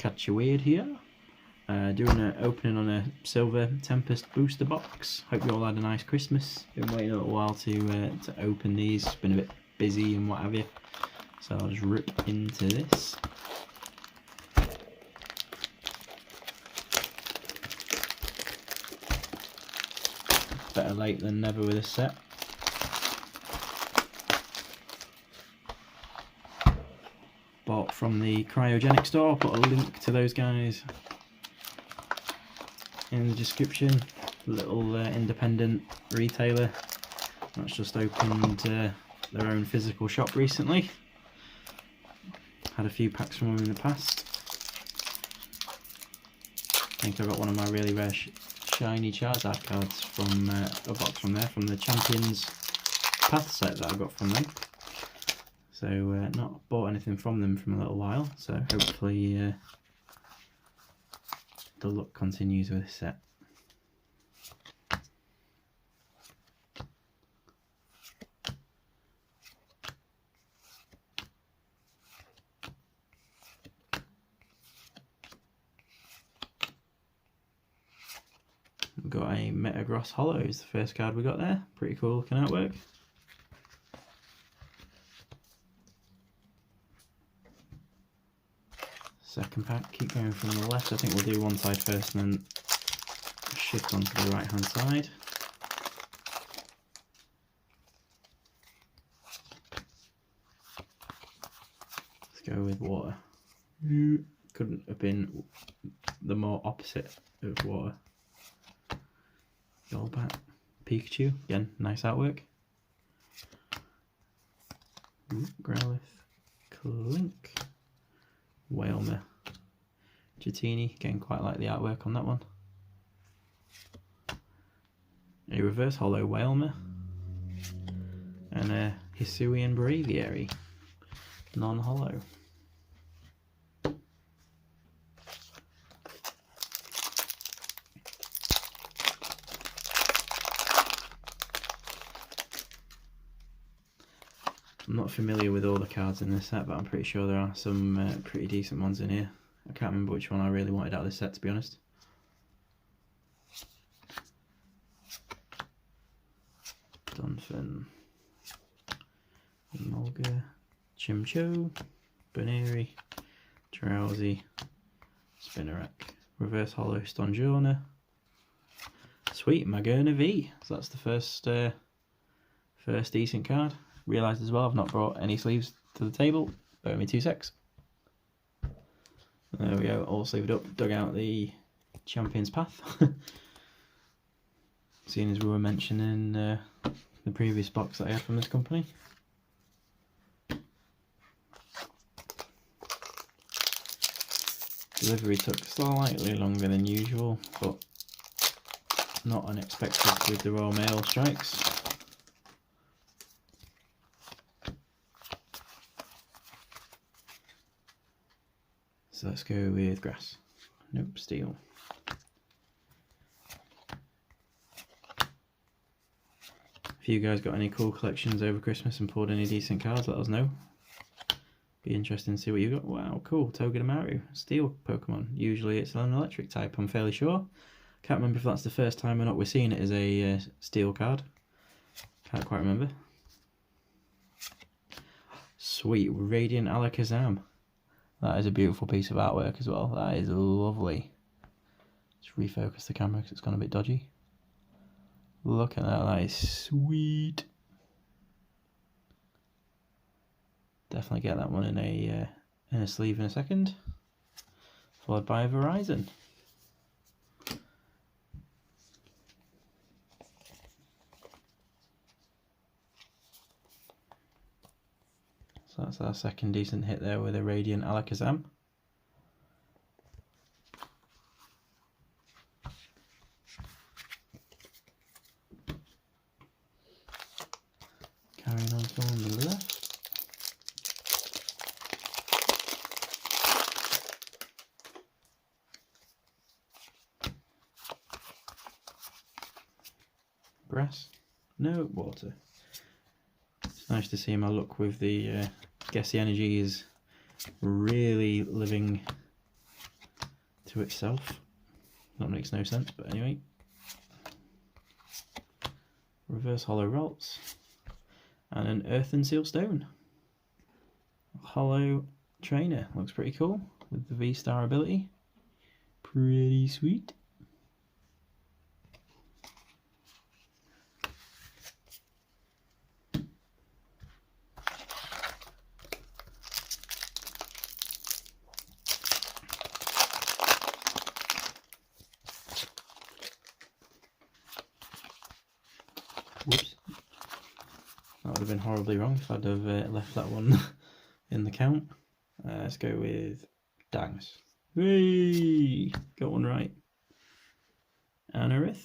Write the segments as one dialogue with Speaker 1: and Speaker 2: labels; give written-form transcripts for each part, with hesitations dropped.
Speaker 1: Catch You Weird here. Doing an opening on a silver Tempest Booster box. Hope you all had a nice Christmas. Been waiting a little while to open these. Been a bit busy and what have you. So I'll just rip into this. Better late than never with this set. Bought from the cryogenic store. I'll put a link to those guys in the description. Little independent retailer that's just opened their own physical shop recently. Had a few packs from them in the past. I think I got one of my really rare shiny Charizard cards from a box from there, from the Champions Path set that I got from them. So not bought anything from them from a little while, so hopefully the luck continues with this set. We've got a Metagross Holo, is the first card we got there. Pretty cool looking artwork. Second pack, keep going from the left. I think we'll do one side first and then shift onto the right hand side. Let's go with water. Couldn't have been the more opposite of water. Golbat, Pikachu, again, nice artwork. Growlithe, Clink, Whalmer, Jatini, again quite like the artwork on that one. A reverse holo Whalmer, and a Hisuian Braviary, non-holo. I'm not familiar with all the cards in this set, but I'm pretty sure there are some pretty decent ones in here. I can't remember which one I really wanted out of this set, to be honest. Dunfin, Mulga, Chimcho, Baneri, Drowsy, Spinarak, Reverse Holo Stonjourner. Sweet, Magerna V. So that's the first decent card. Realised as well I've not brought any sleeves to the table. Bear me 2 secs. There we go, all sleeved up. Dug out the Champions Path. Seeing as we were mentioning the previous box that I had from this company. Delivery took slightly longer than usual, but not unexpected with the Royal Mail strikes. So let's go with grass. Nope, steel. If you guys got any cool collections over Christmas and pulled any decent cards, let us know. Be interesting to see what you got. Wow, cool. Togedemaru, steel Pokemon. Usually it's an electric type, I'm fairly sure. Can't remember if that's the first time or not we're seeing it as a steel card. Can't quite remember. Sweet, Radiant Alakazam. That is a beautiful piece of artwork as well. That is lovely. Just refocus the camera because it's gone a bit dodgy. Look at that, that is sweet. Definitely get that one in a sleeve in a second. Followed by a Verizon. So that's our second decent hit there with a Radiant Alakazam. Carrying on from the left. Grass? No, water. It's nice to see my luck with the guess the energy is really living to itself. That makes no sense, but anyway. Reverse Hollow Ralts. And an Earthen Seal Stone. Hollow Trainer. Looks pretty cool with the V-Star ability. Pretty sweet. Whoops. That would have been horribly wrong if I'd have left that one in the count. Let's go with Dangs. Hey! Got one right. Anorith.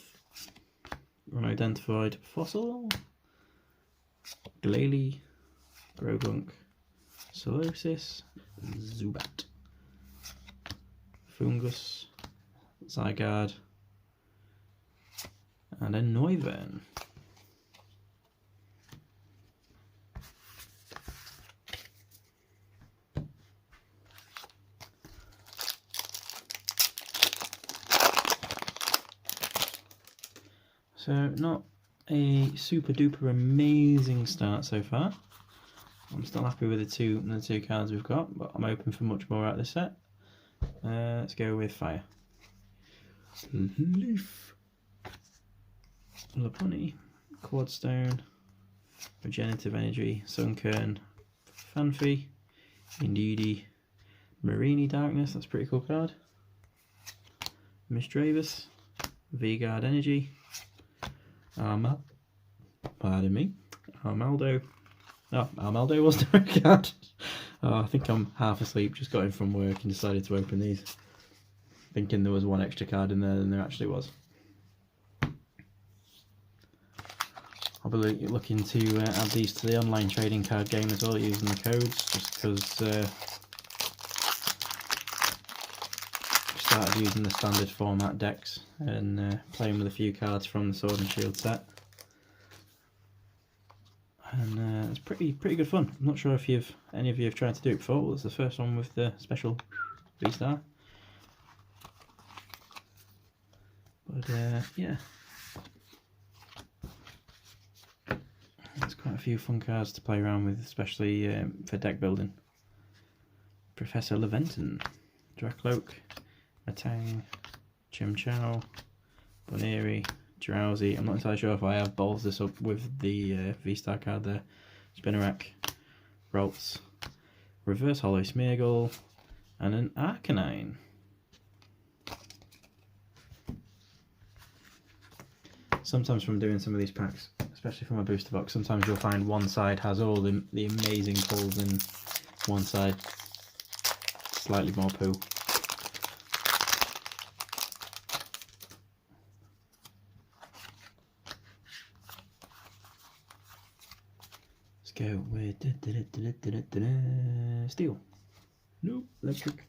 Speaker 1: Unidentified Fossil. Glalie. Grogunk. Solosis. Zubat. Fungus. Zygarde. And a Noivern. So not a super duper amazing start so far. I'm still happy with the two cards we've got, but I'm hoping for much more out of this set. Let's go with Fire. Leaf. Lopunny. Quadstone. Regenerative Energy. Sunkern. Fanfi. Indeedee. Marini Darkness, that's a pretty cool card. Misdreavus. V-Guard Energy. Pardon me. Armaldo. Oh, Armaldo was the right card. Oh, I think I'm half asleep, just got in from work and decided to open these. Thinking there was one extra card in there than there actually was. I'll be looking to add these to the online trading card game as well, using the codes, just because I started using the standard format decks and playing with a few cards from the Sword and Shield set. And it's pretty good fun. I'm not sure if any of you have tried to do it before. Well, it's the first one with the special V-Star. But yeah, there's quite a few fun cards to play around with, especially for deck building. Professor Leventon, Dracloak, Matang, Chimchao, Boneri, Drowsy. I'm not entirely sure if I have balls this up with the V-Star card there. Spinarak, Ralts, Reverse Hollow Smeargle, and an Arcanine. Sometimes from doing some of these packs, especially from my booster box, sometimes you'll find one side has all the amazing pulls and one side slightly more poo. Let's go with Steel. Nope, Electric.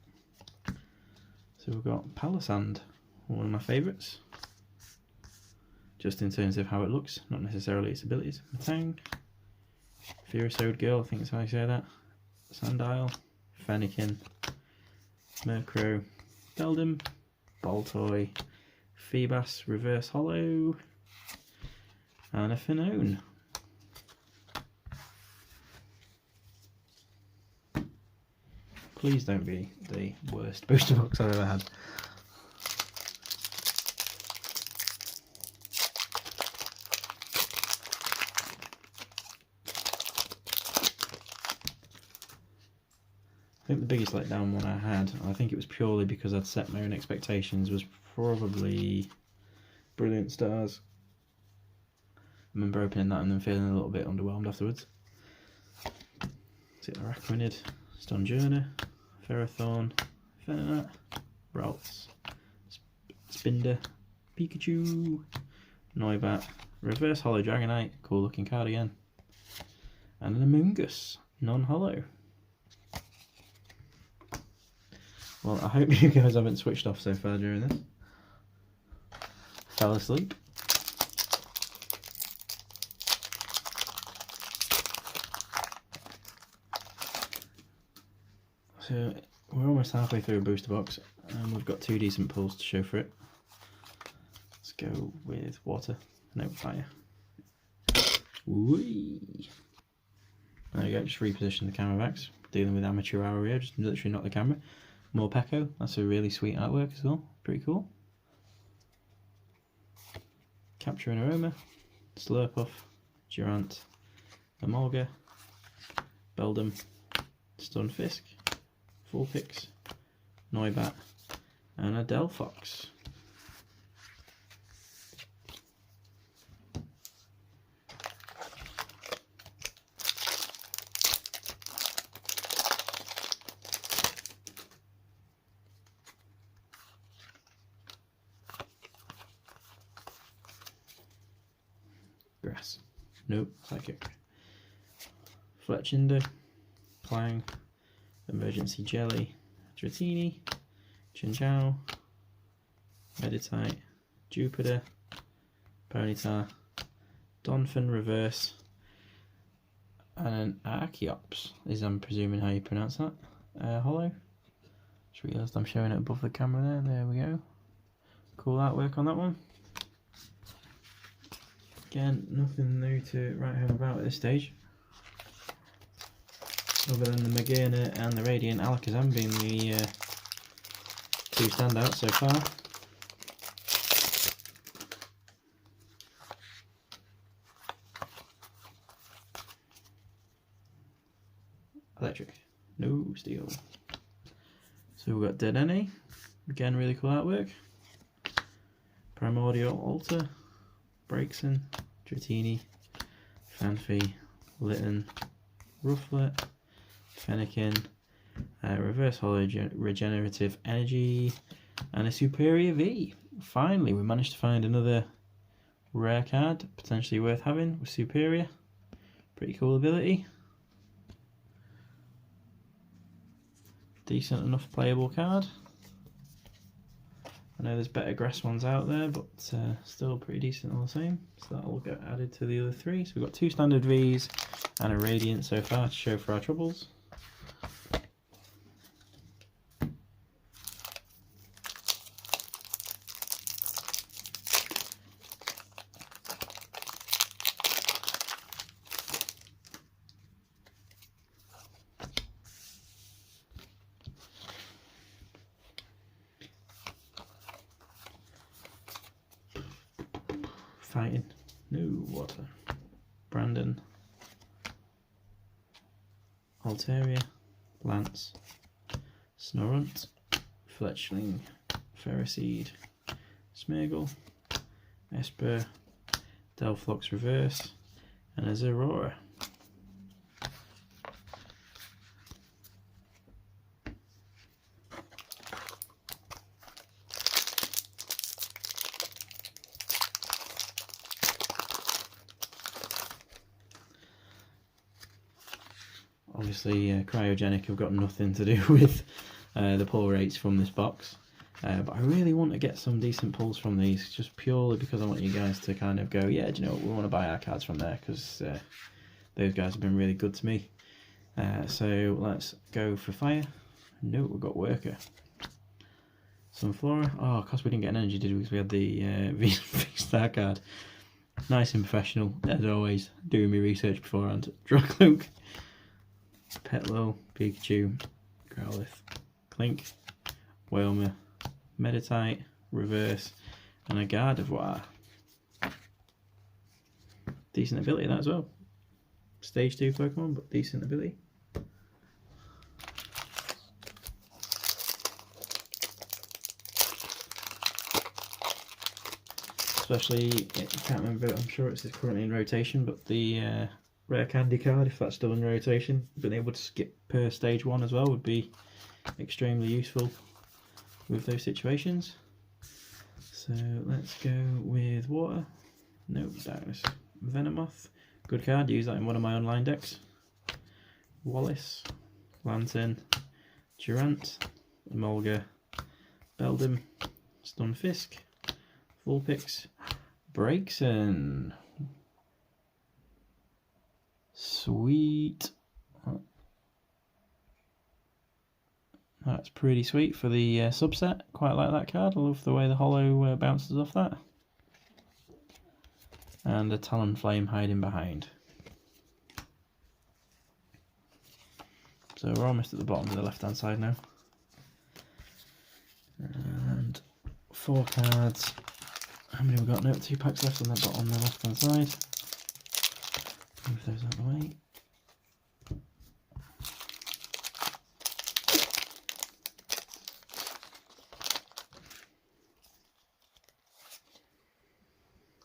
Speaker 1: So we've got Palisand, one of my favourites. Just in terms of how it looks, not necessarily its abilities. Matang, Furosode Girl, I think that's how you say that. Sandile, Fennekin, Murkrow, Beldum, Baltoy, Feebas, Reverse Hollow, and a Finone. Please don't be the worst booster box I've ever had. I think the biggest letdown one I had, I think it was purely because I'd set my own expectations, was probably Brilliant Stars. I remember opening that and then feeling a little bit underwhelmed afterwards. Is it Araquanid, Stonjourner, Ferrothorn, Venonat, Ralts, Spinder, Pikachu, Noibat, Reverse Hollow Dragonite, cool looking card again, and an Amoonguss, non-hollow. Well, I hope you guys haven't switched off so far during this. Fell asleep. So we're almost halfway through a booster box. And we've got 2 decent pulls to show for it. Let's go with water, no fire. Whee! There we go, just reposition the camera back. Dealing with amateur hour here, just literally not the camera. More Pecco, that's a really sweet artwork as well, pretty cool. Capture and Aroma, Slurpuff, Durant, Emolga, Beldum, Stunfisk, Vulpix, Noibat, and a Delphox. Grass. Nope, Psychic. Fletchinder, Clang, Emergency Jelly, Dratini, Chinchou, Meditite, Jupiter, Ponyta, Donphan Reverse, and an Archeops, is I'm presuming how you pronounce that. Hollow. Just realised I'm showing it above the camera there we go. Cool artwork on that one. Again, nothing new to write home about at this stage, other than the Magearna and the Radiant Alakazam being the 2 standouts so far. Electric, no steel. So we've got Dedenne, again really cool artwork. Primordial Altar, Braixen, Dratini, Fanfi, Litten, Rufflet, Fennekin, Reverse Hollow Regenerative Energy, and a Superior V. Finally, we managed to find another rare card, potentially worth having with Superior. Pretty cool ability. Decent enough playable card. I know there's better grass ones out there, but still pretty decent all the same. So that'll get added to the other 3. So we've got 2 standard Vs and a Radiant so far to show for our troubles. Fighting, no water. Brandon, Altaria, Lance, Snorunt, Fletchling, Ferroseed, Smeargle, Esper, Delphox Reverse, and a Zeraora. Obviously, Cryogenic have got nothing to do with the pull rates from this box, but I really want to get some decent pulls from these, just purely because I want you guys to kind of go, yeah, do you know what, we want to buy our cards from there, because those guys have been really good to me. So let's go for fire. No, we've got Worker. Sunflora. Oh, because we didn't get an energy, did we? Because we had the V-Star card. Nice and professional, as always, doing my research beforehand. Dracloak, Petlo, Pikachu, Growlithe, Clink, Wailmer, Meditite, Reverse, and a Gardevoir. Decent ability that as well. Stage 2 Pokemon, but decent ability. Especially, I can't remember, I'm sure it's currently in rotation, but the rare candy card, if that's still in rotation, being able to skip per stage 1 as well would be extremely useful with those situations. So let's go with water. Nope, that was Venomoth. Good card, use that in one of my online decks. Wallace, Lantern, Durant, Emolga, Beldum, Stunfisk, Vulpix, Braixen. Sweet. That's pretty sweet for the subset. Quite like that card. I love the way the holo bounces off that. And a Talonflame hiding behind. So we're almost at the bottom of the left hand side now. And 4 cards. How many have we got? No, 2 packs left on the bottom on the left hand side. Move those out of the way.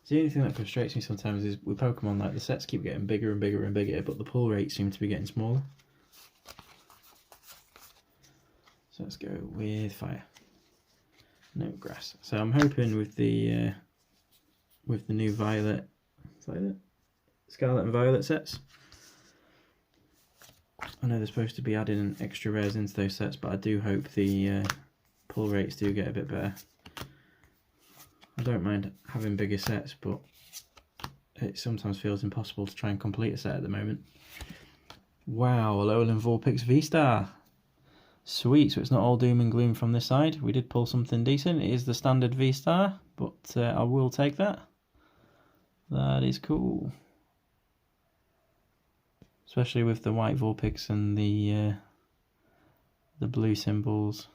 Speaker 1: The only thing that frustrates me sometimes is with Pokemon, like the sets keep getting bigger and bigger and bigger, but the pull rates seem to be getting smaller. So let's go with fire. No grass. So I'm hoping with the new Scarlet and Violet sets. I know they're supposed to be adding extra rares into those sets, but I do hope the pull rates do get a bit better. I don't mind having bigger sets, but it sometimes feels impossible to try and complete a set at the moment. Wow, Alolan Vulpix V-Star. Sweet, so it's not all doom and gloom from this side. We did pull something decent. It is the standard V-Star, but I will take that. That is cool. Especially with the white Vulpix and the blue symbols.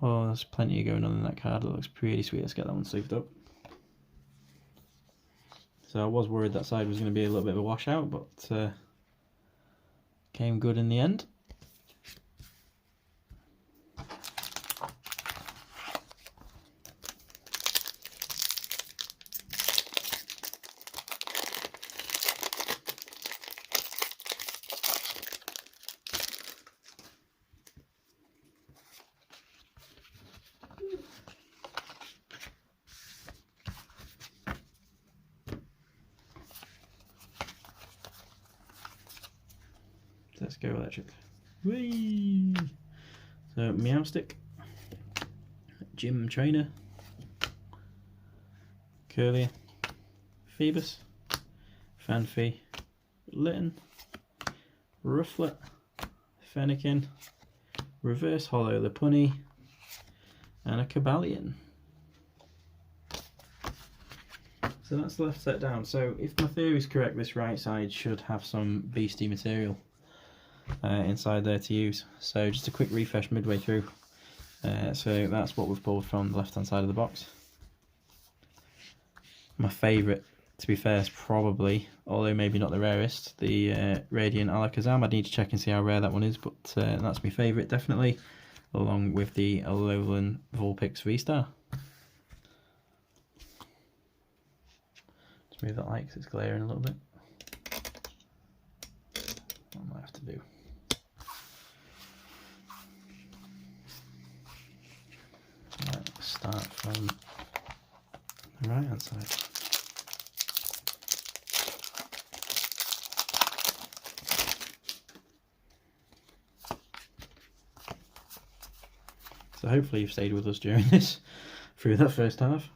Speaker 1: Oh, there's plenty going on in that card. It looks pretty sweet. Let's get that one sleeved up. So I was worried that side was going to be a little bit of a washout, but came good in the end. Let's go electric. Whee! So Meowstic, Gym Trainer, Curlier, Phoebus, Fanfy, Litten, Rufflet, Fennekin, Reverse Holo Lopunny, and a Cobalion. So that's the left set down. So if my theory is correct, this right side should have some beastie material inside there to use. So just a quick refresh midway through. So that's what we've pulled from the left hand side of the box. My favourite, to be fair, is probably, although maybe not the rarest, the Radiant Alakazam. I need to check and see how rare that one is, but that's my favourite definitely, along with the Alolan Vulpix V-Star. Just move that light because it's glaring a little bit. What I might have to do. Right, let's start from the right hand side. So hopefully you've stayed with us during this, through that first half.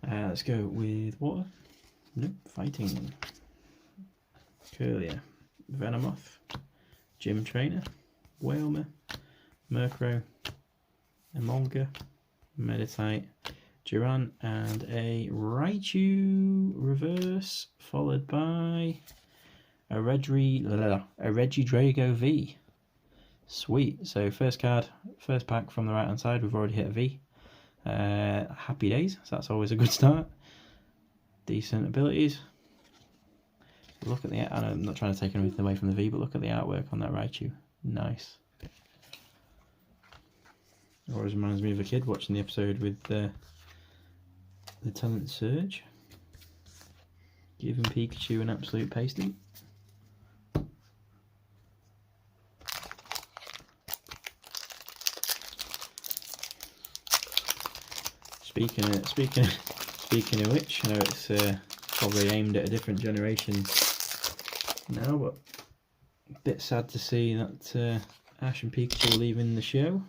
Speaker 1: Let's go with water. Nope, fighting. Curlier, Venomoth, Gym Trainer, Whalmer, Murkrow, Emolga, Meditite, Duran, and a Raichu reverse, followed by a Regidrago V. Sweet. So first card, first pack from the right hand side, we've already hit a V. Happy days, so that's always a good start. Decent abilities. Look at the, I know I'm not trying to take anything away from the V, but look at the artwork on that Raichu. Nice. Always reminds me of a kid watching the episode with the Talent Surge, giving Pikachu an absolute pasting. Speaking of which, I know it's probably aimed at a different generation now, but a bit sad to see that Ash and Pikachu are leaving the show.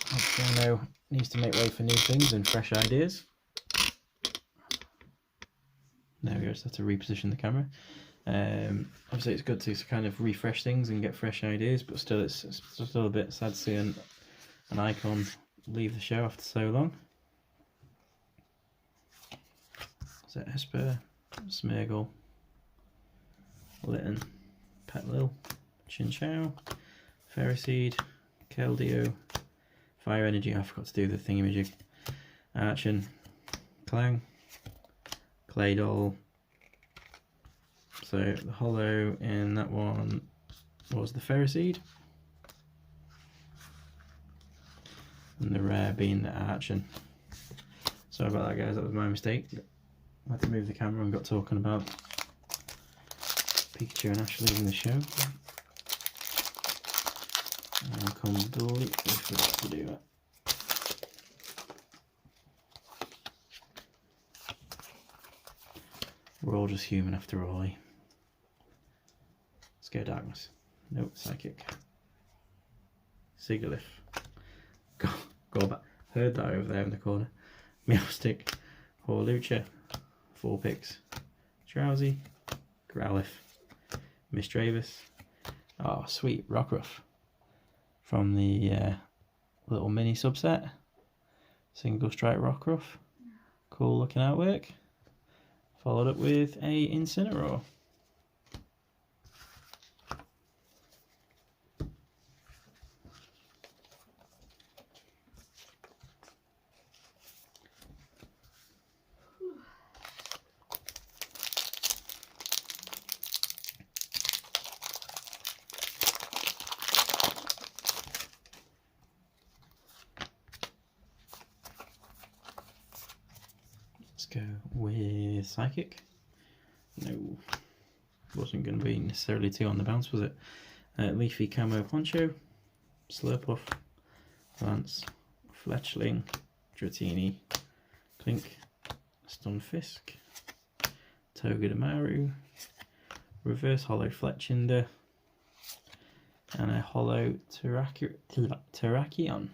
Speaker 1: Nintendo needs to make way for new things and fresh ideas. There we go, just have to reposition the camera. Obviously it's good to kind of refresh things and get fresh ideas, but still it's still a bit sad to see an icon leave the show after so long. So Esper, Smeargle, Litten, Petlil, Chinchou, Ferroseed, Keldeo, Fire Energy, I forgot to do the thingamajig, Archon, Clang, Claydol. So the holo in that one was the Ferroseed, and the rare being the Archon. Sorry about that, guys, that was my mistake. I had to move the camera and got talking about Pikachu and Ash leaving the show. And I completely forgot to do that. We're all just human after all, eh? Scare Darkness. Nope, Psychic. Sigilyph. Go back. Heard that over there in the corner. Meowstic. Horlucha. Vulpix. Drowsy. Growlithe. Misdreavus. Oh, sweet. Rockruff. From the little mini subset. Single Strike Rockruff. Cool looking artwork. Followed up with a Incineroar. Let's go with Psychic. No, wasn't going to be necessarily 2 on the bounce, was it? Leafy Camo Poncho, Slurpuff, Lance, Fletchling, Dratini, Clink, Stunfisk, Togedemaru, Reverse Holo Fletchinder, and a Holo Terrakion.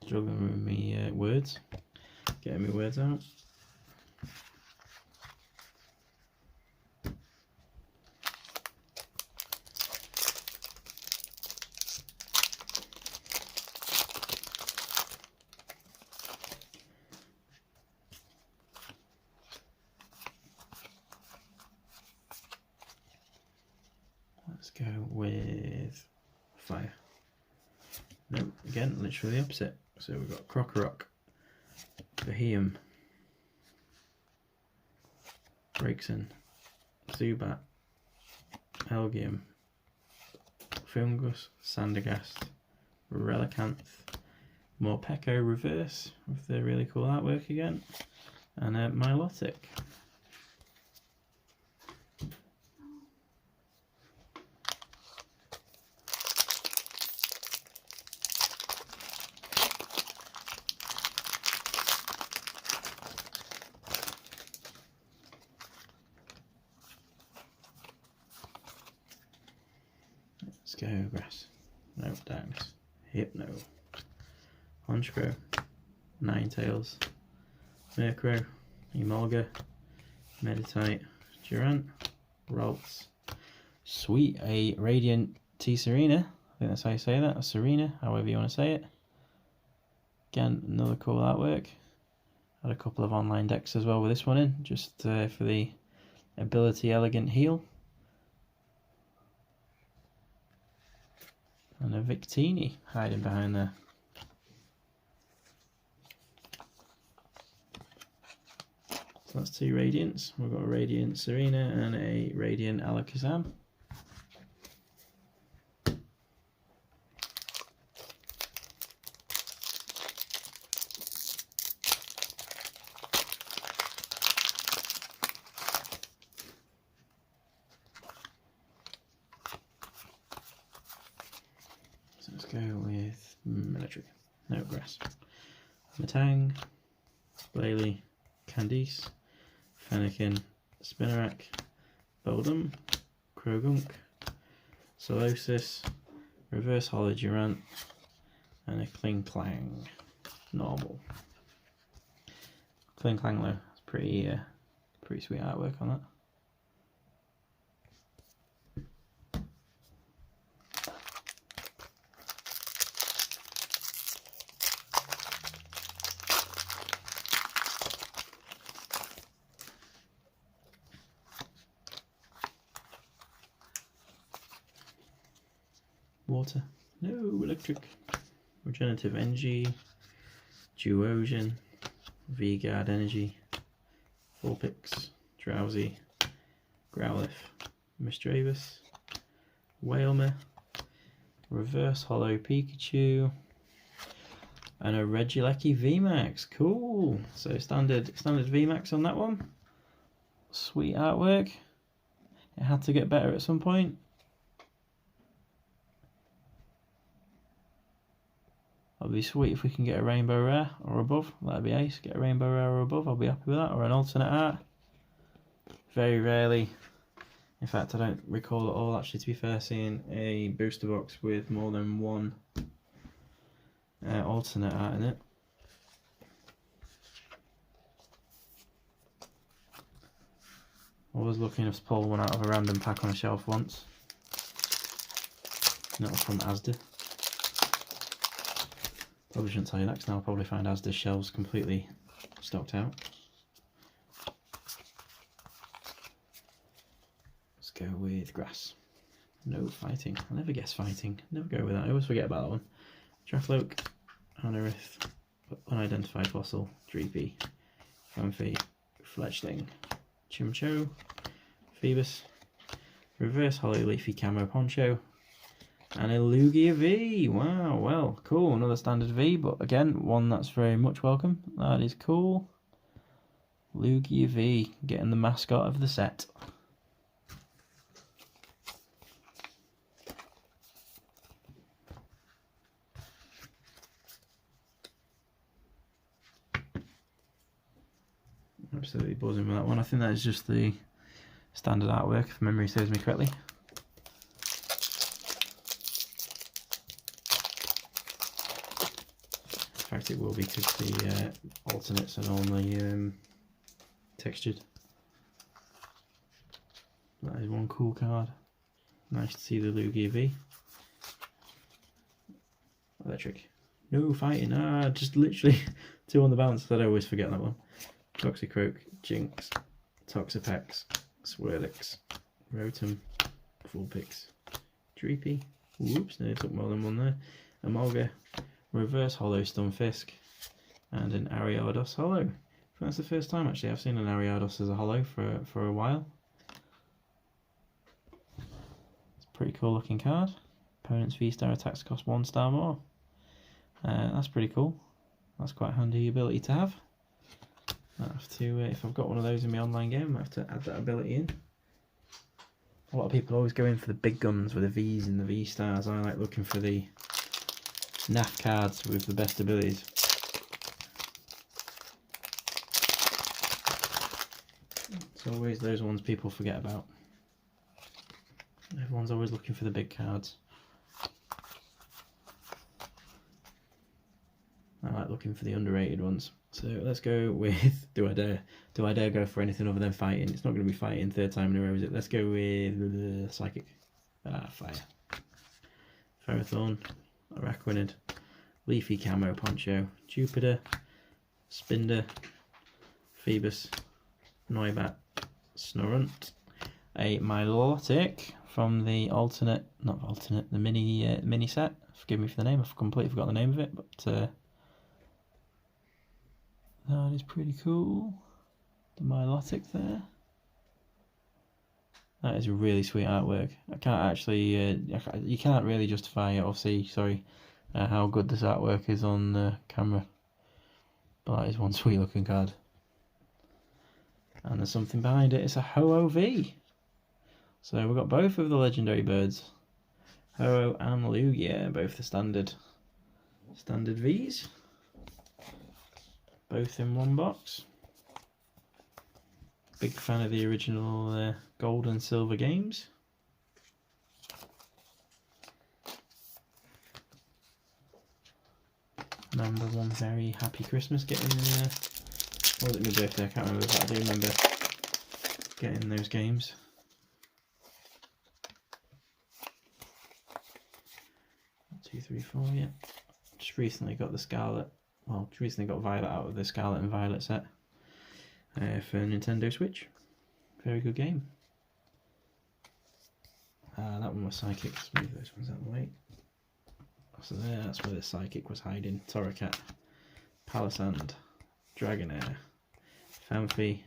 Speaker 1: Struggling with me words. Getting my words out. Let's go with Fire. No, again, literally the opposite. So we've got Crocorock, Beheeyem, Braixen, Zubat, Elgium, Fungus, Sandagast, Relicanth, Morpeko Reverse with the really cool artwork again, and Milotic. Let's go Grass. No, Darkness. Hypno. Honchkrow. Ninetales. Murkrow. Emolga. Meditite. Durant. Ralts. Sweet, a Radiant T-Serena. I think that's how you say that. Or Serena, however you want to say it. Again, another cool artwork. Had a couple of online decks as well with this one in, just for the Ability Elegant Heal. And a Victini hiding behind there. So that's 2 Radiants. We've got a Radiant Serena and a Radiant Alakazam. So let's go with Military. No, Grass. Matang, Blayley, Candice, Fennekin, Spinarak, Beldum, Krogunk, Solosis, Reverse Holo Durant, and a Kling Clang. Normal. Kling Clang though, it's pretty sweet artwork on that. Water. No, electric. Regenerative Energy. Duosion. V-Guard Energy. Vulpix. Drowsy. Growlithe. Misdreavus. Whalmer. Reverse Hollow Pikachu. And a Regieleki VMAX. Cool. So standard VMAX on that one. Sweet artwork. It had to get better at some point. That'd be sweet if we can get a Rainbow Rare or above. That'd be ace. Get a Rainbow Rare or above. I'll be happy with that. Or an alternate art. Very rarely. In fact, I don't recall at all, actually, to be fair, seeing a booster box with more than one alternate art in it. I was lucky enough to pull one out of a random pack on a shelf once. That was from Asda. Probably shouldn't tell you that, because now I'll probably find Asda's shelves completely stocked out. Let's go with grass. No fighting. I never guess fighting. Never go with that. I always forget about that one. Drafloak, Anorith, Unidentified Fossil, Dreepy, Fanfi, Fletchling, Chimcho, Phoebus, Reverse Hollow Leafy Camo Poncho, and a Lugia V. Wow, well, cool. Another standard V, but again, one that's very much welcome. That is cool. Lugia V, getting the mascot of the set. Absolutely buzzing with that one. I think that is just the standard artwork, if memory serves me correctly. In fact, it will be because the alternates are normally textured. That is one cool card. Nice to see the Lugia V. Electric. No fighting. Ah, just literally two on the bounce. I always forget that one. Toxicroak, Jinx, Toxapex, Swirlix, Rotom, Vulpix, Dreepy, whoops, nearly took more than one there, Emolga, Reverse Hollow Stunfisk, and an Ariados Hollow. I think that's the first time actually I've seen an Ariados as a hollow for a while. It's a pretty cool looking card. Opponent's V-Star attacks cost 1 star more. That's pretty cool. That's quite a handy ability to have. I have to, if I've got one of those in my online game, I have to add that ability in. A lot of people always go in for the big guns with the V's and the V-Stars. I like looking for the NAF cards with the best abilities. It's always those ones people forget about. Everyone's always looking for the big cards. I like looking for the underrated ones. So let's go with, do I dare go for anything other than fighting? It's not going to be fighting third time in a row, is it? Let's go with Psychic. Fire. Ferrothorn, Araquanid, Leafy Camo Poncho, Jupiter, Spinder, Phoebus, Noibat, Snorunt, a Milotic from the the mini set. Forgive me for the name, I've completely forgotten the name of it, but that is pretty cool. The Milotic there. That is really sweet artwork. I can't actually, you can't really justify it or see, how good this artwork is on camera. But that is one sweet looking card. And there's something behind it. It's a Ho-Oh V. So we've got both of the legendary birds. Ho-Oh and Lugia, both the standard Vs. Both in one box. Big fan of the original gold and silver games. Remember one very happy Christmas getting, or was it my birthday? I can't remember, but I do remember getting those games. One, two, three, four, yeah. Just recently got the Scarlet. Well, recently got Violet out of the Scarlet and Violet set for Nintendo Switch. Very good game. That one was Psychic. Let's move those ones out of the way. So that's where the Psychic was hiding. Torracat, Palisand, Dragonair, Phanpy,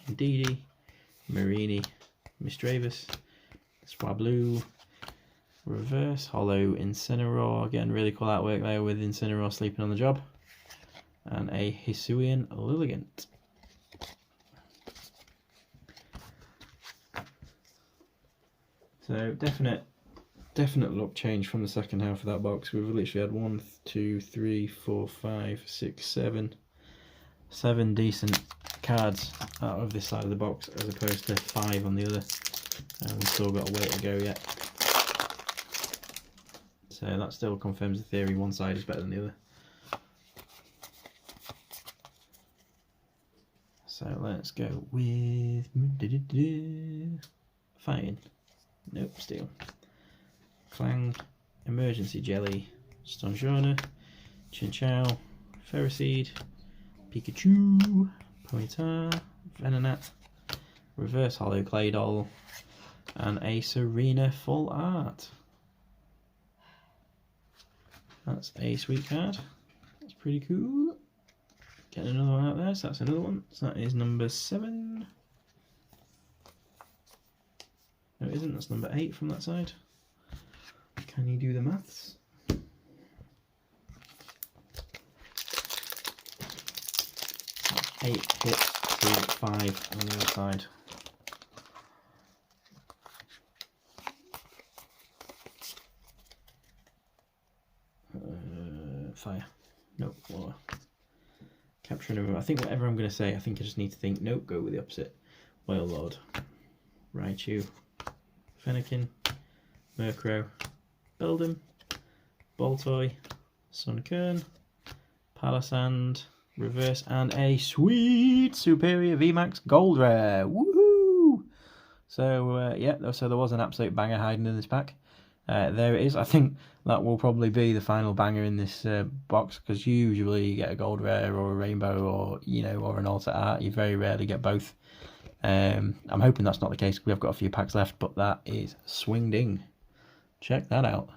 Speaker 1: Indeedee, Mareanie, Misdreavus, Swablu, Reverse Hollow, Incineroar, again really cool artwork there with Incineroar sleeping on the job, and a Hisuian Lilligant. So definite look change from the second half of that box. We've literally had 1, 2, 3, 4, 5, 6, 7 decent cards out of this side of the box, as opposed to 5 on the other, and we've still got a way to go yet. So that still confirms the theory, one side is better than the other. So let's go with Fighting. Nope, Steel. Clang, Emergency Jelly, Stonjourner, Chinchou, Ferroseed, Pikachu, Ponyta, Venonat, Reverse Hollow Claydol, and a Serena Full Art. That's a sweet card. That's pretty cool. Getting another one out there, so that's another one. So that is number 7. No, it isn't. That's number 8 from that side. Can you do the maths? That's 8 hits to 5 on the other side. Fire. Nope, water. Capture and remove. I think whatever I'm going to say, I think I just need to think, nope, go with the opposite. Wailord, Raichu, Fennekin, Murkrow, Beldum, Baltoy, Sunkern, Palisand, Reverse, and a sweet Superior VMAX Gold Rare. Woohoo! So, yeah, so there was an absolute banger hiding in this pack. There it is. I think that will probably be the final banger in this box, because usually you get a gold rare or a rainbow, or or an alter art. You very rarely get both. I'm hoping that's not the case. We have got a few packs left, but that is swinging. Check that out.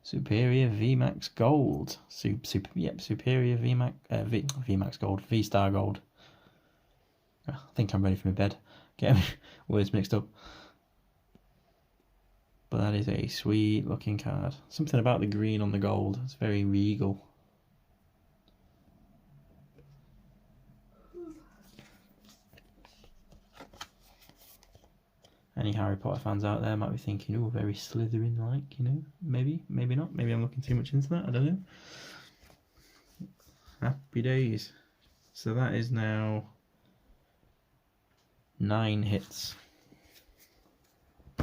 Speaker 1: Superior VMAX Gold. Superior VMAX VMAX Gold. V-Star Gold. I think I'm ready for my bed. Get words mixed up. But that is a sweet looking card. Something about the green on the gold. It's very regal. Any Harry Potter fans out there might be thinking, oh, very Slytherin-like, maybe, maybe not. Maybe I'm looking too much into that, I don't know. Happy days. So that is now 9 hits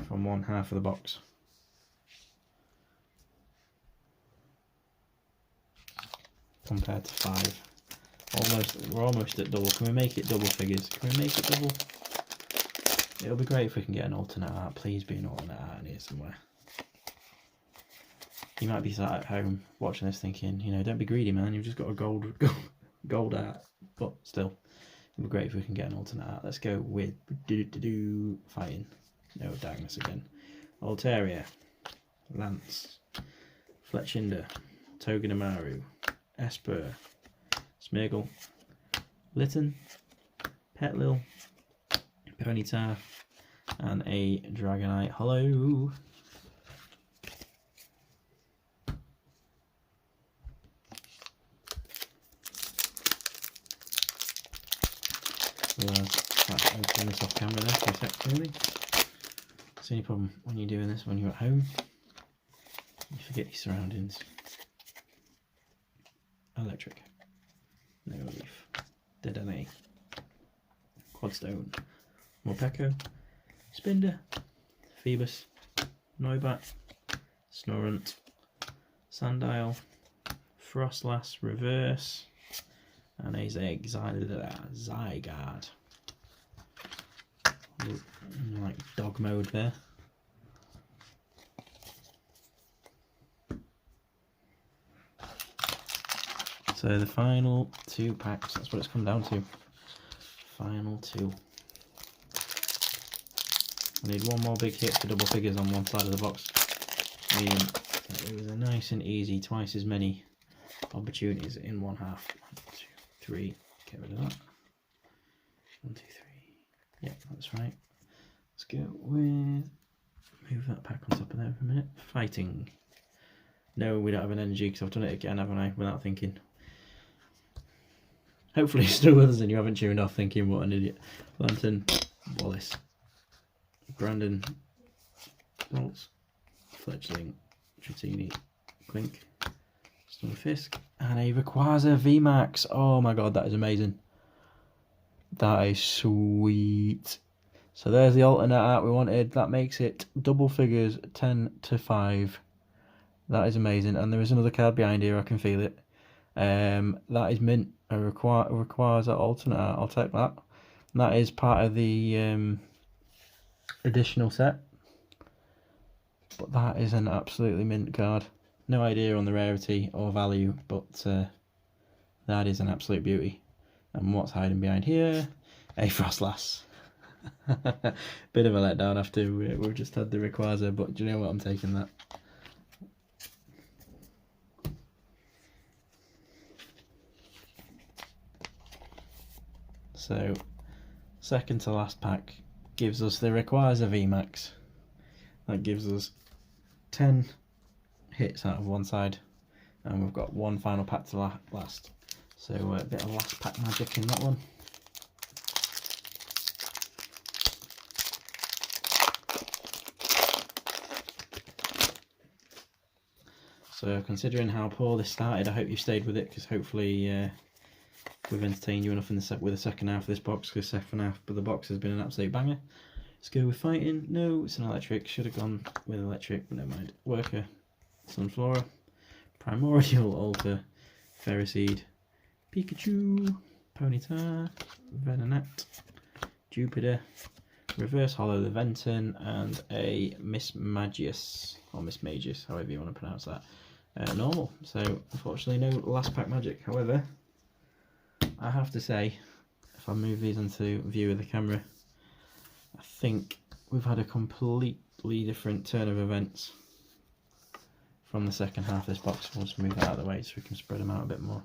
Speaker 1: from one half of the box. Compared to 5. We're almost at double. Can we make it double figures? Can we make it double? It'll be great if we can get an alternate art. Please be an alternate art in here somewhere. You might be sat at home watching this thinking, don't be greedy, man. You've just got a gold art. But still, it'll be great if we can get an alternate art. Let's go with Fighting. No, Darkness again. Altaria, Lance, Fletchinder, Togedemaru, Esper, Smeargle, Litten, Petlil, Ponyta, and a Dragonite Hollow. We'll open this off camera there for a sec, really. It's the only problem when you're doing this when you're at home. You forget your surroundings. Electric. No Leaf. Dedenne. Quadstone. Morpeko. Spinder. Phoebus. Noibat. Snorunt. Sandile. Frostlass Reverse. And a Zygarde. Like dog mode there. So the final 2 packs, that's what it's come down to. Final 2. I need one more big hit for double figures on one side of the box. It was a nice and easy, twice as many opportunities in one half. 1, 2, 3. Get rid of that. 1, 2, 3. Yeah, that's right. Let's go with... Move that pack on top of there for a minute. Fighting. No, we don't have an energy because I've done it again, haven't I? Without thinking. Hopefully you're still with us and you haven't tuned off thinking, what an idiot. Lantern, Wallace, Brandon, Bolts, Fletchling, Tritini, Clink, Stunfisk, and a Rayquaza VMAX. Oh my god, that is amazing. That is sweet. So there's the alternate art we wanted. That makes it double figures, 10-5. That is amazing. And there is another card behind here, I can feel it. That is mint. Requires that alternate art. I'll take that. And that is part of the additional set. But that is an absolutely mint card. No idea on the rarity or value, but that is an absolute beauty. And what's hiding behind here? A Frostlass. Bit of a letdown after we've just had the Rayquaza, but do you know what? I'm taking that. So, second to last pack gives us the Rayquaza VMAX. That gives us 10 hits out of one side, and we've got one final pack to last. So a bit of last pack magic in that one. So considering how poor this started, I hope you stayed with it, because hopefully we've entertained you enough in with the second half of this box, because the second half of the box has been an absolute banger. Let's go with fighting. No, it's an electric. Should have gone with electric, but never mind. Worker, Sunflora, Primordial Alter, Ferroseed, Pikachu, Ponyta, Venonat, Jupiter, Reverse Hollow the Venton, and a Mismagius, or Mismagius, however you want to pronounce that. Normal. So unfortunately no last pack magic. However, I have to say, if I move these into view of the camera, I think we've had a completely different turn of events from the second half of this box. We'll just move that out of the way so we can spread them out a bit more.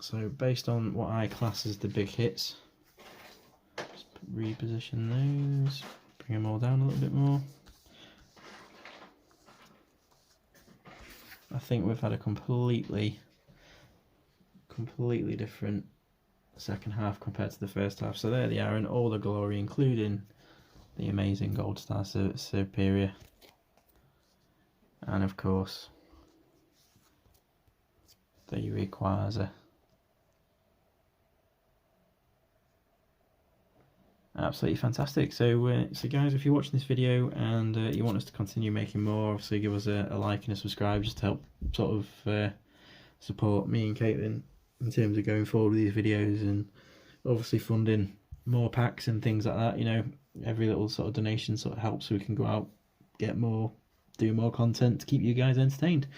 Speaker 1: So based on what I class as the big hits, just reposition those, bring them all down a little bit more. I think we've had a completely different second half compared to the first half. So there they are in all the glory, including the amazing Gold Star Superior, and of course the Rayquaza. Absolutely fantastic. So guys, if you're watching this video and you want us to continue making more, obviously give us a like and a subscribe, just to help sort of support me and Caitlin in terms of going forward with these videos, and obviously funding more packs and things like that. You know, every little sort of donation sort of helps so we can go out, get more, do more content to keep you guys entertained.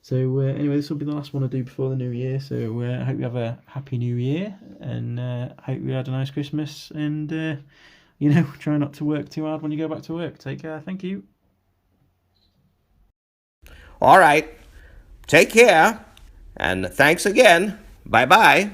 Speaker 1: So anyway, this will be the last one I do before the new year, so I hope you have a happy new year, and hope you had a nice Christmas, and you know, try not to work too hard when you go back to work. Take care. Thank you.
Speaker 2: All right, take care, and thanks again. Bye-bye.